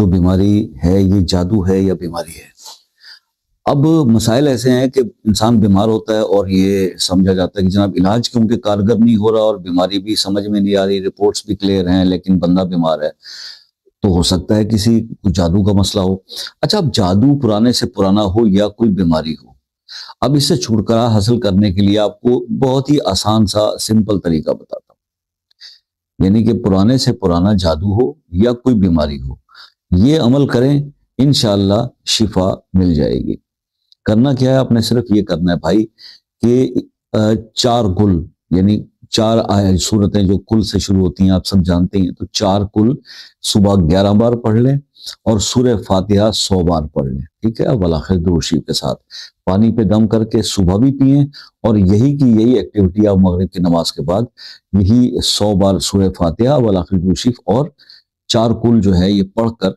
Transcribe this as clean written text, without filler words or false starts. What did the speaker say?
جو بیماری ہے یہ جادو ہے یا بیماری ہے؟ اب مسائل ایسے ہیں کہ انسان بیمار ہوتا ہے اور یہ سمجھا جاتا ہے کہ جناب علاج کیونکہ کارگر نہیں ہو رہا اور بیماری بھی سمجھ میں نہیں آ رہی، رپورٹس بھی کلیئر ہیں لیکن بندہ بیمار ہے، تو ہو سکتا ہے کسی کو جادو کا مسئلہ ہو۔ اچھا، اب جادو پرانے سے پرانا ہو یا کوئی بیماری ہو، اب اس سے چھٹکارا حاصل کرنے کے لیے آپ کو بہت ہی آسان سا سمپل طریقہ بتاتا ہوں، یعنی کہ پرانے سے پرانا جادو ہو یا کوئی بیماری ہو، یہ عمل کریں، انشاءاللہ شفا مل جائے گی۔ کرنا کیا ہے؟ آپ نے صرف یہ کرنا ہے بھائی کہ 4 کل، یعنی 4 صورتیں جو کل سے شروع ہوتی ہیں آپ سب جانتے ہیں، تو 4 کل صبح 11 بار پڑھ لیں اور سورہ فاتحہ 100 بار پڑھ لیں، ٹھیک ہے؟ ولاخر درود شریف کے ساتھ پانی پہ دم کر کے صبح بھی پئیں، اور یہی کی یہی ایکٹیویٹی آپ مغرب کی نماز کے بعد یہی 100 بار سورہ فاتحہ ولاخر درود شریف اور 4 کل جو ہے یہ پڑھ کر